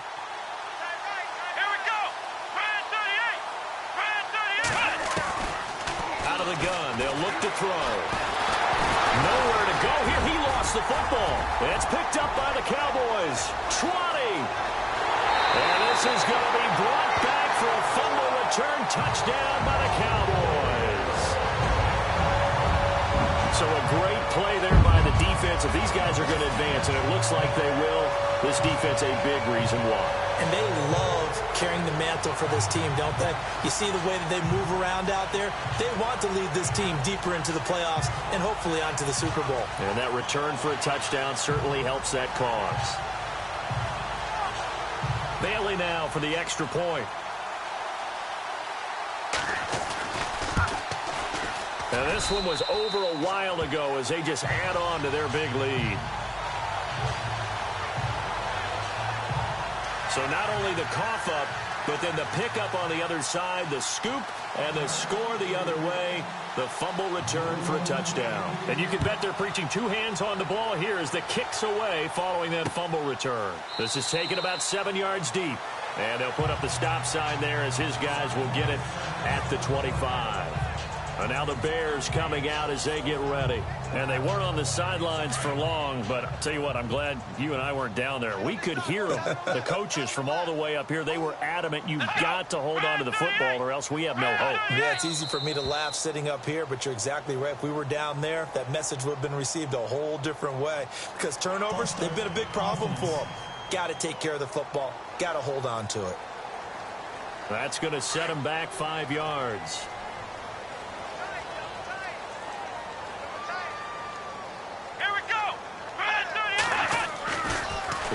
Speaker 3: Out of the gun, they'll look to throw. Nowhere to go here. He lost the football. It's picked up by the Cowboys. 20. And this is going to be brought back for a fumble return touchdown by the Cowboys. So a great play there by the defense. If these guys are going to advance, and it looks like they will, this defense a big reason why.
Speaker 4: And they love carrying the mantle for this team, don't they? You see the way that they move around out there? They want to lead this team deeper into the playoffs and hopefully onto the Super Bowl.
Speaker 3: And that return for a touchdown certainly helps that cause. Bailey now for the extra point. And this one was over a while ago as they just add on to their big lead. So not only the cough up, but then the pickup on the other side, the scoop, and the score the other way, the fumble return for a touchdown. And you can bet they're preaching 2 hands on the ball here as the kick's away following that fumble return. This is taken about 7 yards deep. And they'll put up the stop sign there as his guys will get it at the 25. And now the Bears coming out as they get ready. And they weren't on the sidelines for long, but I'll tell you what, I'm glad you and I weren't down there. We could hear them, the coaches from all the way up here. They were adamant, you've got to hold on to the football or else we have no hope.
Speaker 4: Yeah, it's easy for me to laugh sitting up here, but you're exactly right. If we were down there, that message would have been received a whole different way. Because turnovers, they've been a big problem for them. Got to take care of the football. Got to hold on to it.
Speaker 3: That's going to set them back 5 yards.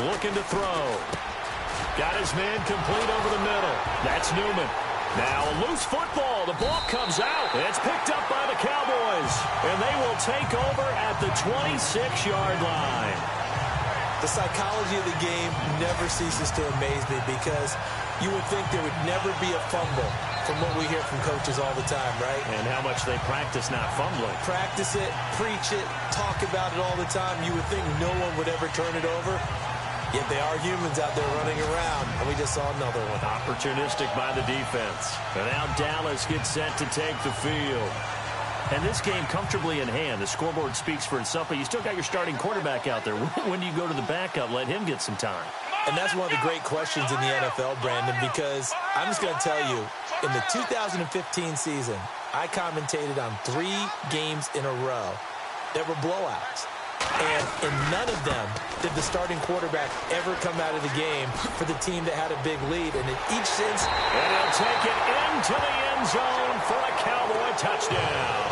Speaker 3: Looking to throw. Got his man complete over the middle. That's Newman. Now a loose football. The ball comes out. It's picked up by the Cowboys. And they will take over at the 26-yard line.
Speaker 4: The psychology of the game never ceases to amaze me because you would think there would never be a fumble from what we hear from coaches all the time, right?
Speaker 3: And how much they practice not fumbling.
Speaker 4: Practice it, preach it, talk about it all the time. You would think no one would ever turn it over. Yet they are humans out there running around, and we just saw another one.
Speaker 3: Opportunistic by the defense. And now Dallas gets set to take the field. And this game comfortably in hand. The scoreboard speaks for itself, but you still got your starting quarterback out there. When do you go to the backup? Let him get some time.
Speaker 4: And that's one of the great questions in the NFL, Brandon, because I'm just going to tell you, in the 2015 season, I commentated on 3 games in a row that were blowouts. And in none of them did the starting quarterback ever come out of the game for the team that had a big lead. And in each sense...
Speaker 3: And he'll take it into the end zone for a Cowboy touchdown.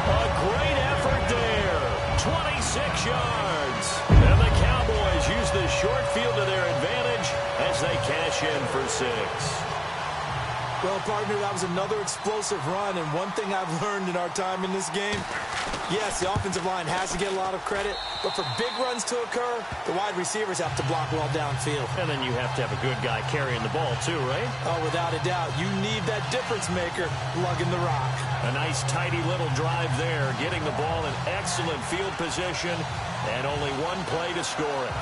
Speaker 3: A great effort there. 26 yards. And the Cowboys use the short field to their advantage as they cash in for 6.
Speaker 4: Well, partner, that was another explosive run, and one thing I've learned in our time in this game, yes, the offensive line has to get a lot of credit, but for big runs to occur, the wide receivers have to block well downfield.
Speaker 3: And then you have to have a good guy carrying the ball, too, right?
Speaker 4: Oh, without a doubt. You need that difference maker lugging the rock.
Speaker 3: A nice, tidy little drive there, getting the ball in excellent field position, and only one play to score it.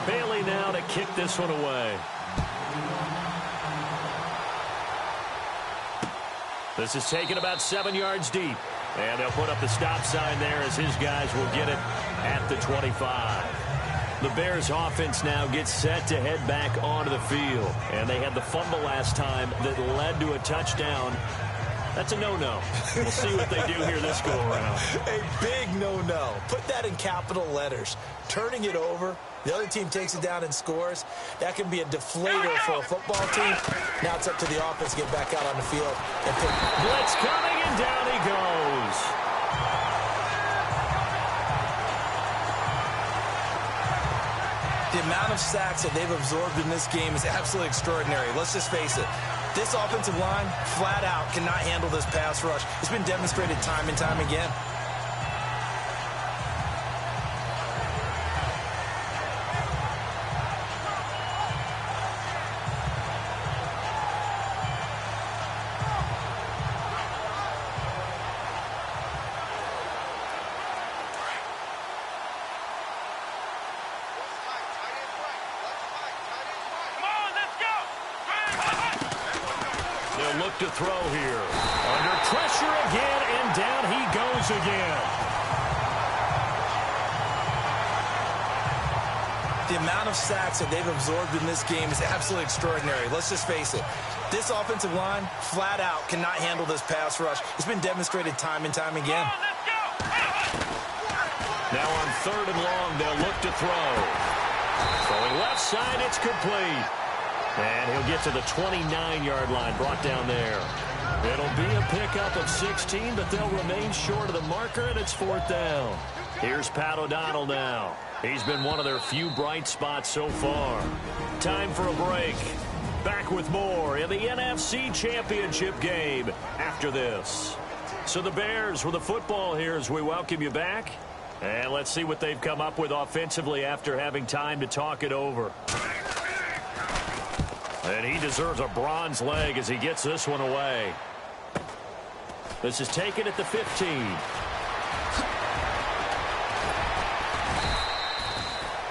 Speaker 3: Bailey now to kick this one away. This is taken about 7 yards deep. And they'll put up the stop sign there as his guys will get it at the 25. The Bears offense now gets set to head back onto the field. And they had the fumble last time that led to a touchdown. That's a no-no. We'll see what they do here this go-around.
Speaker 4: A big no-no. Put that in capital letters. Turning it over, the other team takes it down and scores. That can be a deflator for a football team. Now it's up to the offense to get back out on the field. And blitz
Speaker 3: coming, and down he goes.
Speaker 4: The amount of sacks that they've absorbed in this game is absolutely extraordinary. Let's just face it. This offensive line, flat out, cannot handle this pass rush. It's been demonstrated time and time again.
Speaker 3: Look to throw here. Under pressure again, and down he goes again.
Speaker 4: The amount of sacks that they've absorbed in this game is absolutely extraordinary. Let's just face it. This offensive line, flat out, cannot handle this pass rush. It's been demonstrated time and time again.
Speaker 3: Now on 3rd and long, they'll look to throw. Throwing left side, it's complete. And he'll get to the 29-yard line, brought down there. It'll be a pickup of 16, but they'll remain short of the marker, and it's 4th down. Here's Pat O'Donnell now. He's been one of their few bright spots so far. Time for a break. Back with more in the NFC Championship game after this. So the Bears with the football here as we welcome you back. And let's see what they've come up with offensively after having time to talk it over. And he deserves a bronze leg as he gets this one away. This is taken at the 15.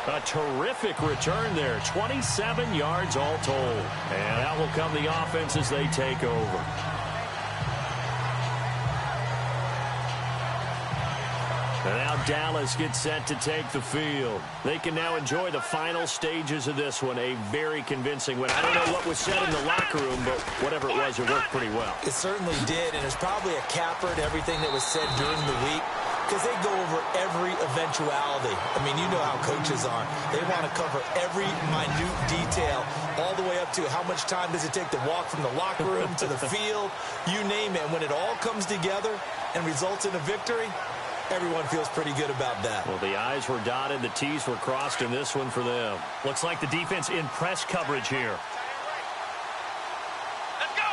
Speaker 3: A terrific return there. 27 yards all told. And out will come the offense as they take over. And now Dallas gets set to take the field. They can now enjoy the final stages of this one. A very convincing win. I don't know what was said in the locker room, but whatever it was, it worked pretty well.
Speaker 4: It certainly did, and there's probably a capper to everything that was said during the week because they go over every eventuality. I mean, you know how coaches are. They want to cover every minute detail all the way up to how much time does it take to walk from the locker room to the field, you name it. When it all comes together and results in a victory, everyone feels pretty good about that.
Speaker 3: Well, the I's were dotted, the T's were crossed in this one for them. Looks like the defense in press coverage here.
Speaker 6: Let's go!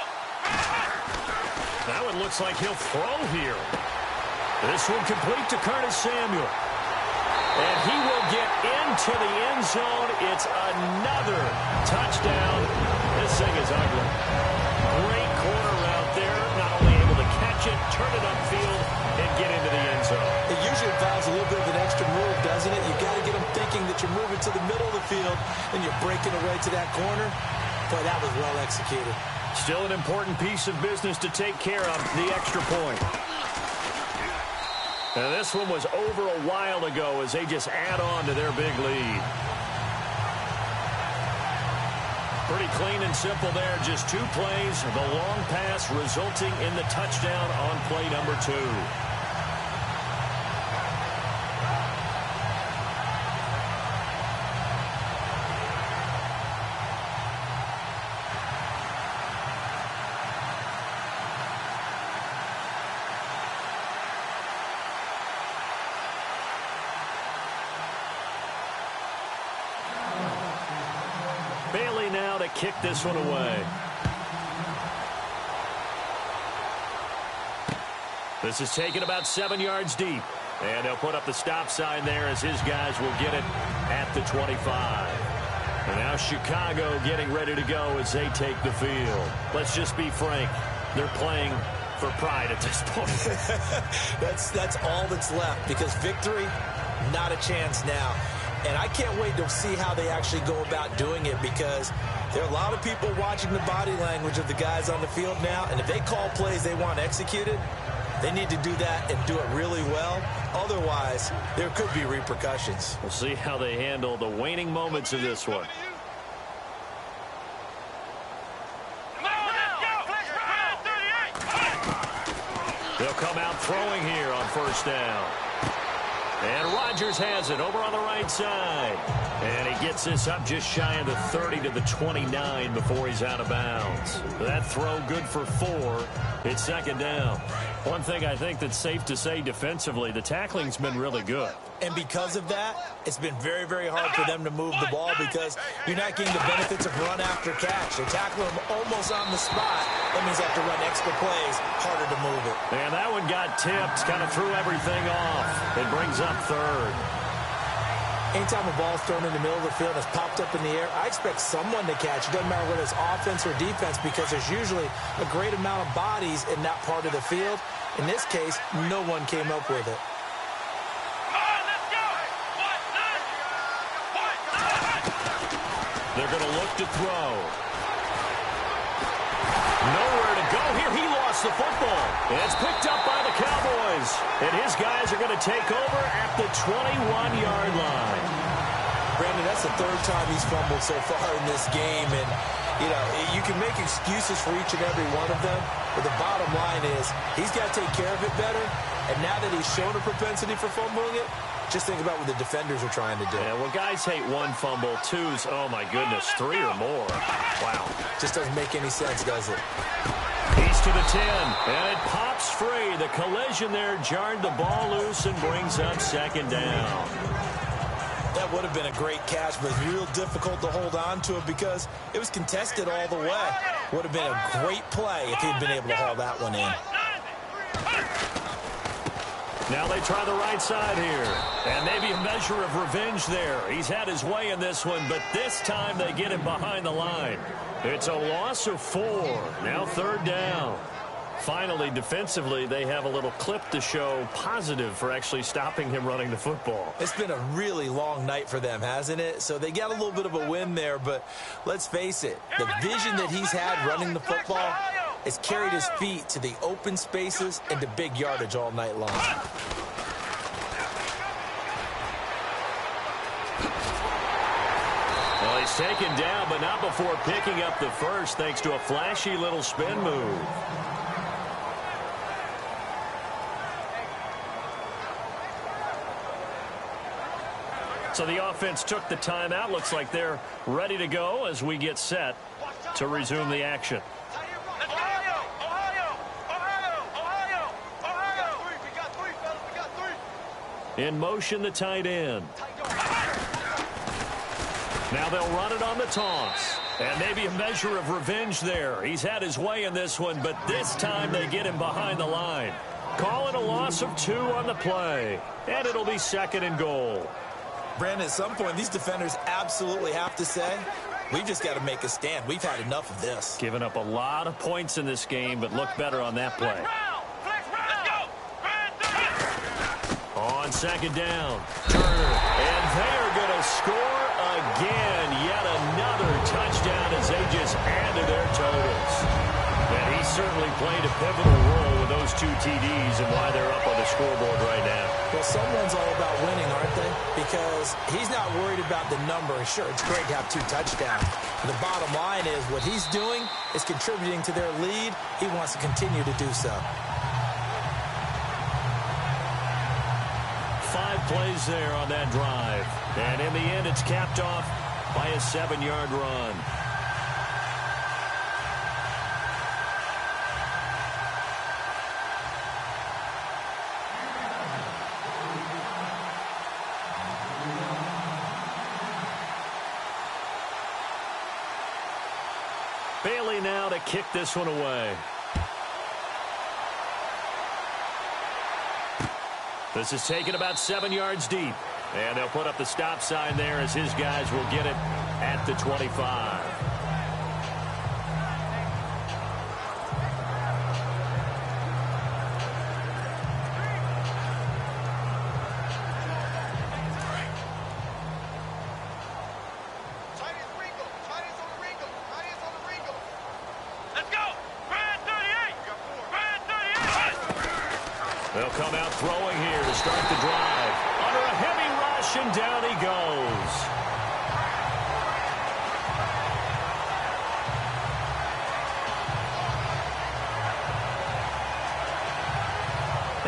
Speaker 3: That one looks like he'll throw here. This one complete to Curtis Samuel. And he will get into the end zone. It's another touchdown. This thing is ugly. Great corner route there. Not only able to catch it, turn it upfield, and get into the end zone.
Speaker 4: It usually involves a little bit of an extra move, doesn't it? You've got to get them thinking that you're moving to the middle of the field and you're breaking away to that corner. Boy, that was well executed.
Speaker 3: Still an important piece of business to take care of, the extra point. Now this one was over a while ago as they just add on to their big lead. Pretty clean and simple there. Just 2 plays. The long pass resulting in the touchdown on play number 2. Bailey now to kick this one away. This is taken about 7 yards deep. And they'll put up the stop sign there as his guys will get it at the 25. And now Chicago getting ready to go as they take the field. Let's just be frank. They're playing for pride at this point.
Speaker 4: That's all that's left because victory, not a chance now. And I can't wait to see how they actually go about doing it because there are a lot of people watching the body language of the guys on the field now. And if they call plays they want executed, they need to do that and do it really well. Otherwise, there could be repercussions.
Speaker 3: We'll see how they handle the waning moments of this one. They'll come out throwing here on 1st down. And Rodgers has it over on the right side. And he Gets this up just shy of the 30 to the 29 before he's out of bounds. That throw good for 4. It's second down. One thing I think that's safe to say defensively, the tackling's been really good.
Speaker 4: And because of that, it's been very, very hard for them to move the ball because you're not getting the benefits of run after catch. They're tackling them almost on the spot. That means they have to run extra plays, harder to move it.
Speaker 3: And that one got tipped, kind of threw everything off. It brings up third.
Speaker 4: Anytime a ball's thrown in the middle of the field and it's popped up in the air, I expect someone to catch. It doesn't matter whether it's offense or defense because there's usually a great amount of bodies in that part of the field. In this case, no one came up with it.
Speaker 3: They're going to look to throw. Nowhere to go here. He lost the football. And it's picked up by the Cowboys. And his guys are going to take over at the 21-yard line.
Speaker 4: Brandon, that's the third time he's fumbled so far in this game. And, you know, you can make excuses for each and every one of them. But the bottom line is he's got to take care of it better. And now that he's shown a propensity for fumbling it, just think about what the defenders are trying to do.
Speaker 3: Yeah, well, guys hate 1 fumble, 2's, oh, my goodness, 3 or more. Wow.
Speaker 4: Just doesn't make any sense, does it?
Speaker 3: He's to the 10, and it pops free. The collision there jarred the ball loose and brings up second down.
Speaker 4: That would have been a great catch, but it's real difficult to hold on to it because it was contested all the way. Would have been a great play if he'd been able to haul that one in.
Speaker 3: Now they try the right side here. And maybe a measure of revenge there. He's had his way in this one, but this time they get him behind the line. It's a loss of 4. Now third down. Finally, defensively, they have a little clip to show positive for actually stopping him running the football.
Speaker 4: It's been a really long night for them, hasn't it? So they got a little bit of a win there, but let's face it, the vision that he's had running the football has carried his feet to the open spaces and to big yardage all night long.
Speaker 3: Well, he's taken down, but not before picking up the first thanks to a flashy little spin move. So the offense took the timeout. Looks like they're ready to go as we get set to resume the action. In motion, the tight end. Now they'll run it on the toss. And maybe a measure of revenge there. He's had his way in this one, but this time they get him behind the line. Call it a loss of 2 on the play. And it'll be second and goal.
Speaker 4: Brandon, at some point, these defenders absolutely have to say, we've just got to make a stand. We've had enough of this.
Speaker 3: Given up a lot of points in this game, but look better on that play. On second down, Turner, and they're going to score again. Yet another touchdown as they just add to their totals. And he certainly played a pivotal role with those 2 TDs and why they're up on the scoreboard right now.
Speaker 4: Well, someone's all about winning, aren't they? Because he's not worried about the number. Sure, it's great to have 2 touchdowns. The bottom line is what he's doing is contributing to their lead. He wants to continue to do so.
Speaker 3: 5 plays there on that drive. And in the end, it's capped off by a 7-yard run. Bailey now to kick this one away. This is taken about 7 yards deep. And they'll put up the stop sign there as his guys will get it at the 25. They'll come out throwing here to start the drive. Under a heavy rush, and down he goes.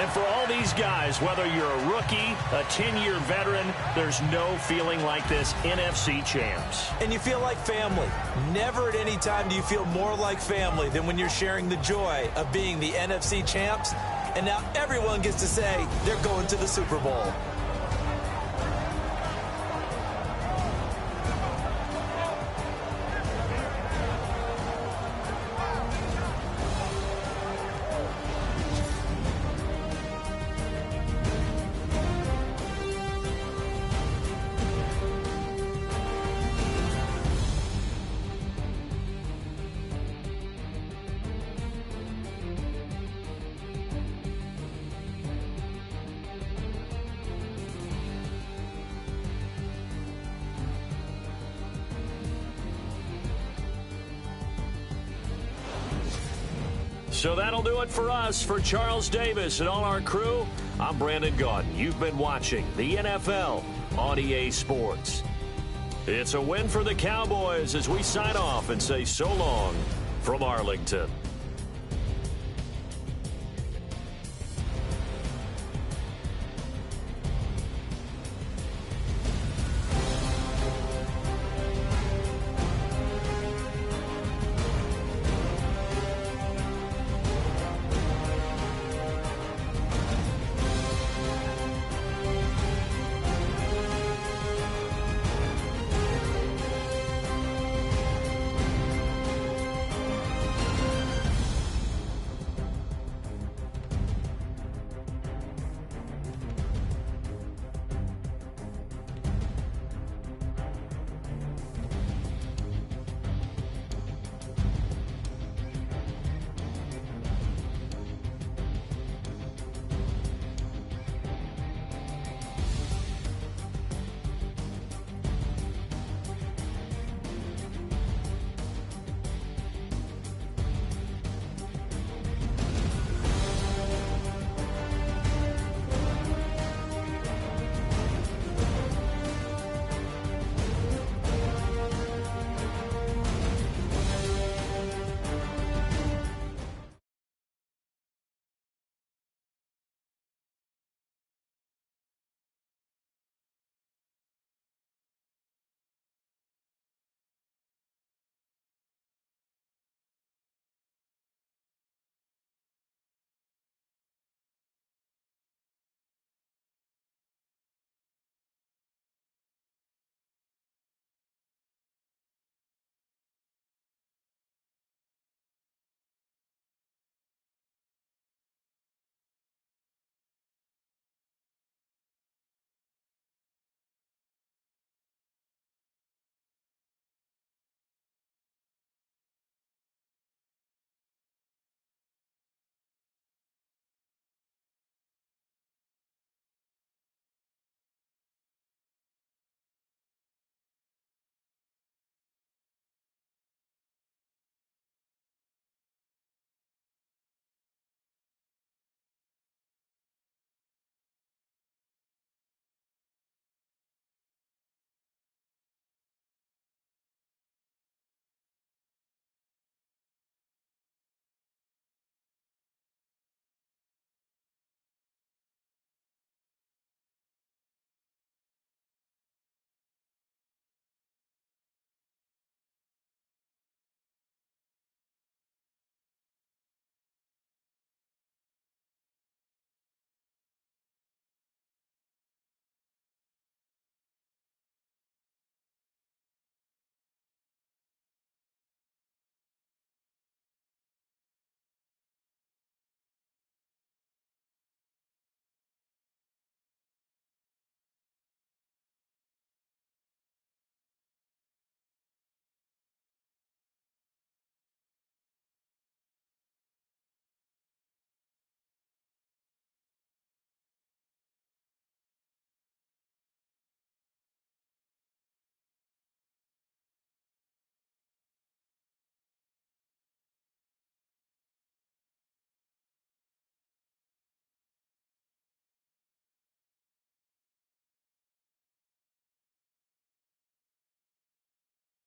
Speaker 3: And for all these guys, whether you're a rookie, a 10-year veteran, there's no feeling like this NFC champs.
Speaker 4: And you feel like family. Never at any time do you feel more like family than when you're sharing the joy of being the NFC champs. And now everyone gets to say they're going to the Super Bowl.
Speaker 3: So that'll do it for us. For Charles Davis and all our crew, I'm Brandon Gaudin. You've been watching the NFL on EA Sports. It's a win for the Cowboys as we sign off and say so long from Arlington.